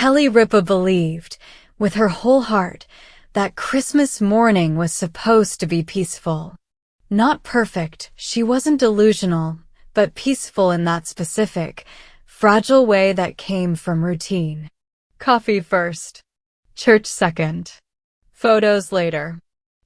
Ripa believed, with her whole heart, that Christmas morning was supposed to be peaceful. Not perfect, she wasn't delusional, but peaceful in that specific, fragile way that came from routine. Coffee first. Church second. Photos later.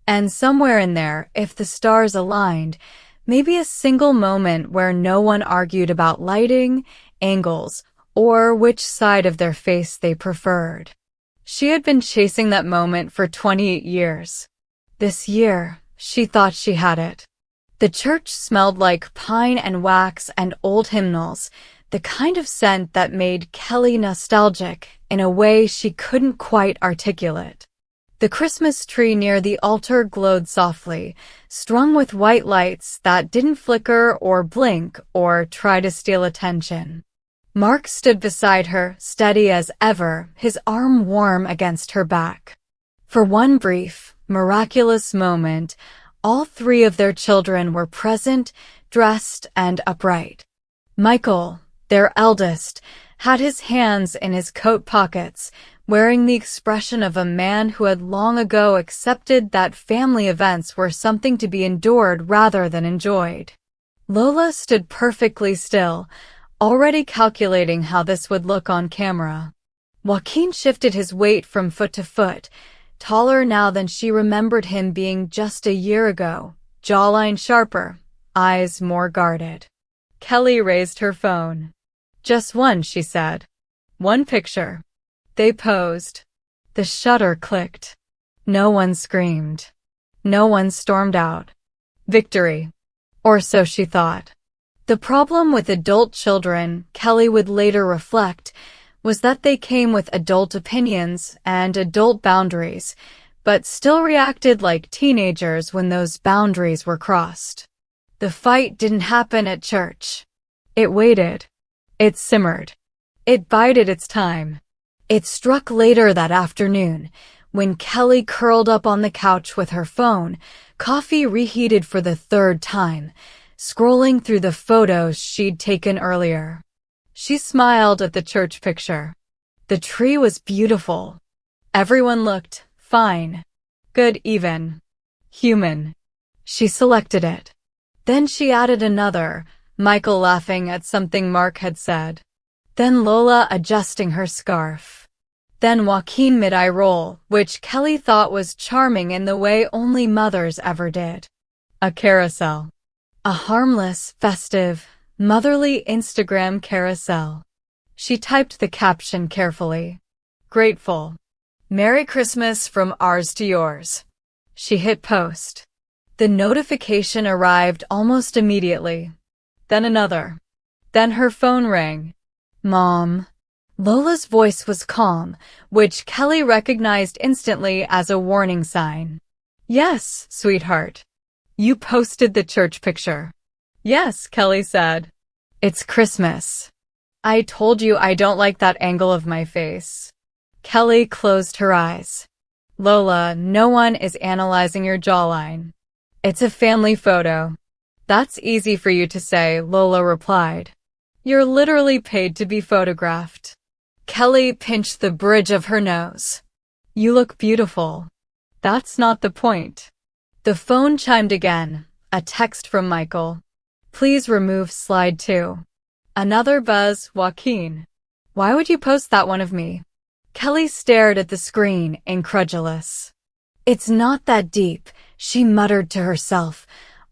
And somewhere in there, if the stars aligned, maybe a single moment where no one argued about lighting, angles, or which side of their face they preferred. She had been chasing that moment for 28 years. This year, she thought she had it. The church smelled like pine and wax and old hymnals, the kind of scent that made Kelly nostalgic in a way she couldn't quite articulate. The Christmas tree near the altar glowed softly, strung with white lights that didn't flicker or blink or try to steal attention. Mark stood beside her, steady as ever, his arm warm against her back. For one brief, miraculous moment, all three of their children were present, dressed, and upright. Michael, their eldest, had his hands in his coat pockets, wearing the expression of a man who had long ago accepted that family events were something to be endured rather than enjoyed. Lola stood perfectly still, already calculating how this would look on camera. Joaquin shifted his weight from foot to foot, taller now than she remembered him being just a year ago, jawline sharper, eyes more guarded. Kelly raised her phone. "Just one," she said. "One picture." They posed. The shutter clicked. No one screamed. No one stormed out. Victory. Or so she thought. The problem with adult children, Kelly would later reflect, was that they came with adult opinions and adult boundaries, but still reacted like teenagers when those boundaries were crossed. The fight didn't happen at church. It waited. It simmered. It bided its time. It struck later that afternoon, when Kelly curled up on the couch with her phone, coffee reheated for the third time, scrolling through the photos she'd taken earlier. She smiled at the church picture. The tree was beautiful. Everyone looked fine. Good even. Human. She selected it. Then she added another, Michael laughing at something Mark had said. Then Lola adjusting her scarf. Then Joaquin mid-eye roll, which Kelly thought was charming in the way only mothers ever did. A carousel. A harmless, festive, motherly Instagram carousel. She typed the caption carefully. Grateful. Merry Christmas from ours to yours. She hit post. The notification arrived almost immediately. Then another. Then her phone rang. Mom. Lola's voice was calm, which Kelly recognized instantly as a warning sign. Yes, sweetheart. You posted the church picture. Yes, Kelly said. It's Christmas. I told you I don't like that angle of my face. Kelly closed her eyes. Lola, no one is analyzing your jawline. It's a family photo. That's easy for you to say, Lola replied. You're literally paid to be photographed. Kelly pinched the bridge of her nose. You look beautiful. That's not the point. The phone chimed again, a text from Michael. Please remove slide 2. Another buzz, Joaquin. Why would you post that one of me? Kelly stared at the screen, incredulous. It's not that deep, she muttered to herself,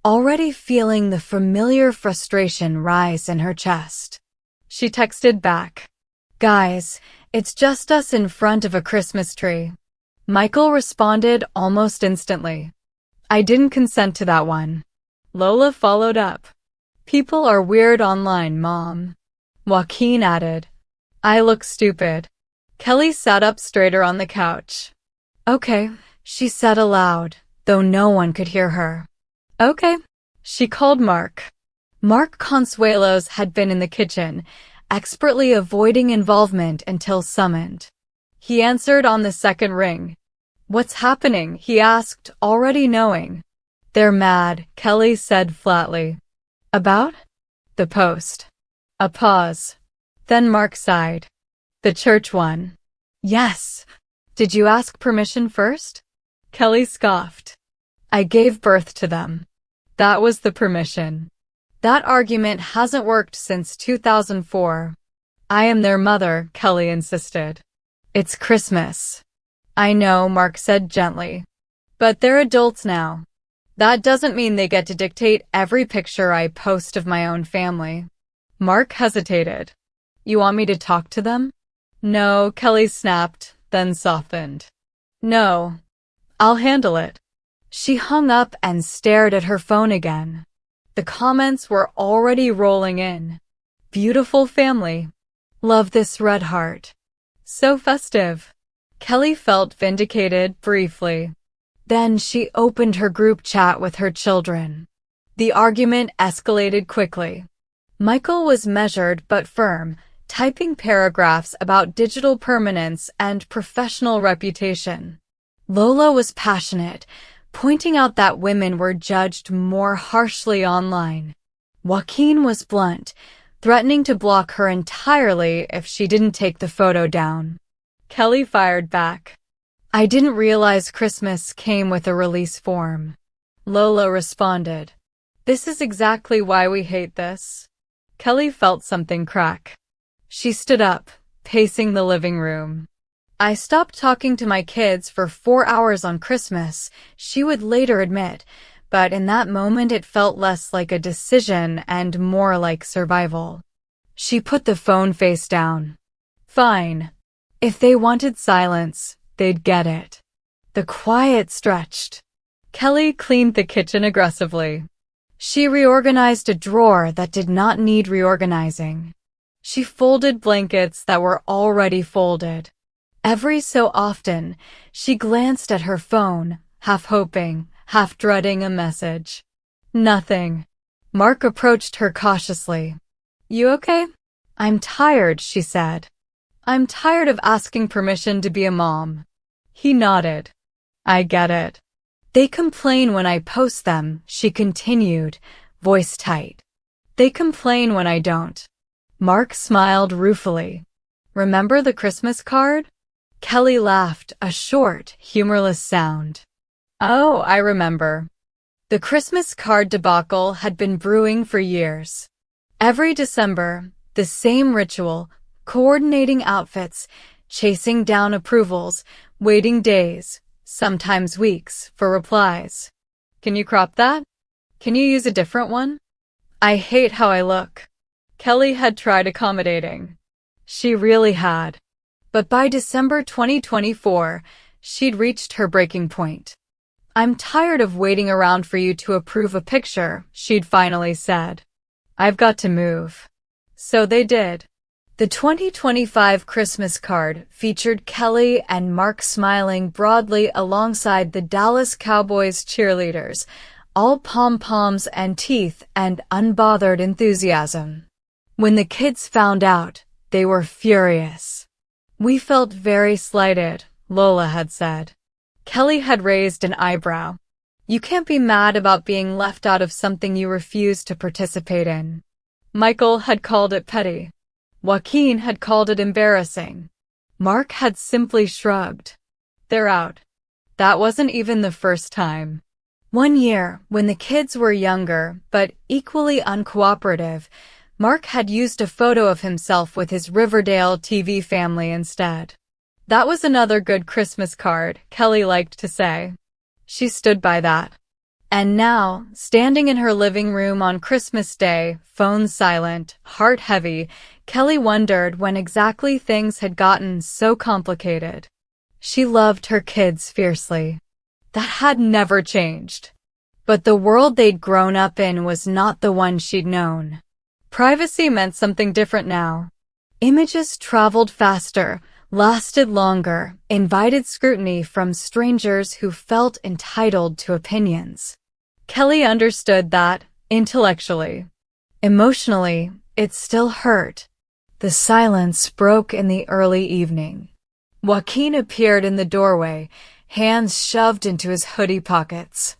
already feeling the familiar frustration rise in her chest. She texted back. Guys, it's just us in front of a Christmas tree. Michael responded almost instantly. I didn't consent to that one. Lola followed up. People are weird online, Mom. Joaquin added. I look stupid. Kelly sat up straighter on the couch. Okay, she said aloud, though no one could hear her. Okay. She called Mark. Mark Consuelos had been in the kitchen, expertly avoiding involvement until summoned. He answered on the second ring. What's happening? He asked, already knowing. They're mad, Kelly said flatly. About? The post. A pause. Then Mark sighed. The church one. Yes. Did you ask permission first? Kelly scoffed. I gave birth to them. That was the permission. That argument hasn't worked since 2004. I am their mother, Kelly insisted. It's Christmas. I know, Mark said gently. But they're adults now. That doesn't mean they get to dictate every picture I post of my own family. Mark hesitated. You want me to talk to them? No, Kelly snapped, then softened. No. I'll handle it. She hung up and stared at her phone again. The comments were already rolling in. Beautiful family. Love this red heart. So festive. Kelly felt vindicated briefly. Then she opened her group chat with her children. The argument escalated quickly. Michael was measured but firm, typing paragraphs about digital permanence and professional reputation. Lola was passionate, pointing out that women were judged more harshly online. Joaquin was blunt, threatening to block her entirely if she didn't take the photo down. Kelly fired back. I didn't realize Christmas came with a release form. Lola responded. This is exactly why we hate this. Kelly felt something crack. She stood up, pacing the living room. I stopped talking to my kids for 4 hours on Christmas, she would later admit, but in that moment it felt less like a decision and more like survival. She put the phone face down. Fine. If they wanted silence, they'd get it. The quiet stretched. Kelly cleaned the kitchen aggressively. She reorganized a drawer that did not need reorganizing. She folded blankets that were already folded. Every so often, she glanced at her phone, half hoping, half dreading a message. Nothing. Mark approached her cautiously. You okay? I'm tired, she said. I'm tired of asking permission to be a mom. He nodded. I get it. They complain when I post them, she continued, voice tight. They complain when I don't. Mark smiled ruefully. Remember the Christmas card? Kelly laughed, a short, humorless sound. Oh, I remember. The Christmas card debacle had been brewing for years. Every December, the same ritual, coordinating outfits, chasing down approvals, waiting days, sometimes weeks, for replies. Can you crop that? Can you use a different one? I hate how I look. Kelly had tried accommodating. She really had. But by December 2024, she'd reached her breaking point. I'm tired of waiting around for you to approve a picture, she'd finally said. I've got to move. So they did. The 2025 Christmas card featured Kelly and Mark smiling broadly alongside the Dallas Cowboys cheerleaders, all pom-poms and teeth and unbothered enthusiasm. When the kids found out, they were furious. We felt very slighted, Lola had said. Kelly had raised an eyebrow. You can't be mad about being left out of something you refuse to participate in. Michael had called it petty. Joaquin had called it embarrassing. Mark had simply shrugged. They're out. That wasn't even the first time. One year, when the kids were younger, but equally uncooperative, Mark had used a photo of himself with his Riverdale TV family instead. That was another good Christmas card, Kelly liked to say. She stood by that. And now, standing in her living room on Christmas Day, phone silent, heart heavy, Kelly wondered when exactly things had gotten so complicated. She loved her kids fiercely. That had never changed. But the world they'd grown up in was not the one she'd known. Privacy meant something different now. Images traveled faster, lasted longer, invited scrutiny from strangers who felt entitled to opinions. Kelly understood that, intellectually. Emotionally, it still hurt. The silence broke in the early evening. Joaquin appeared in the doorway, hands shoved into his hoodie pockets.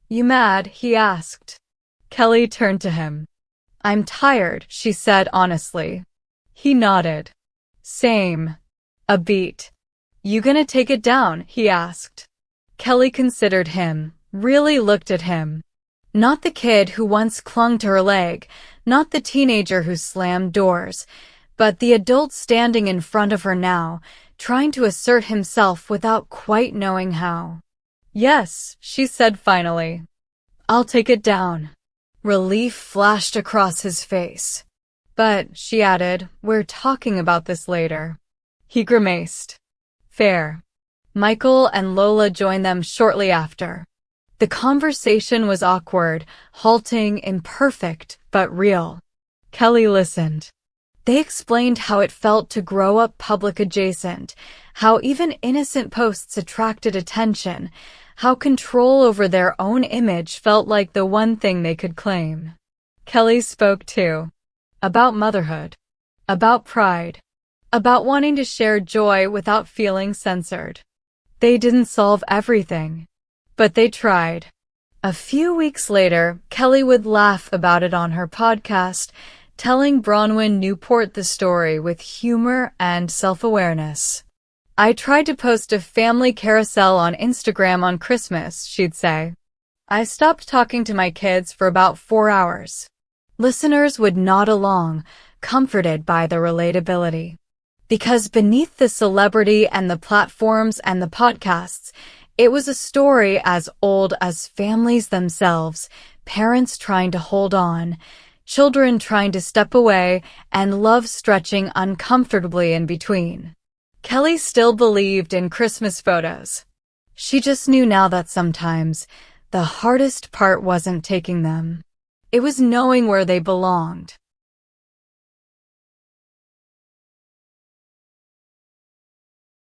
You mad? He asked. Kelly turned to him. I'm tired, she said honestly. He nodded. Same. A beat. "You gonna take it down?" he asked. Kelly considered him, really looked at him. Not the kid who once clung to her leg, not the teenager who slammed doors, but the adult standing in front of her now, trying to assert himself without quite knowing how. "Yes," she said finally. "I'll take it down." Relief flashed across his face. "But," she added, "we're talking about this later." He grimaced. "Fair." Michael and Lola joined them shortly after. The conversation was awkward, halting, imperfect, but real. Kelly listened. They explained how it felt to grow up public adjacent, how even innocent posts attracted attention, how control over their own image felt like the one thing they could claim. Kelly spoke too. About motherhood. About pride. About wanting to share joy without feeling censored. They didn't solve everything, but they tried. A few weeks later, Kelly would laugh about it on her podcast, telling Bronwyn Newport the story with humor and self-awareness. "I tried to post a family carousel on Instagram on Christmas," she'd say. "I stopped talking to my kids for about 4 hours." Listeners would nod along, comforted by the relatability. Because beneath the celebrity and the platforms and the podcasts, it was a story as old as families themselves, parents trying to hold on, children trying to step away, and love stretching uncomfortably in between. Kelly still believed in Christmas photos. She just knew now that sometimes the hardest part wasn't taking them. It was knowing where they belonged.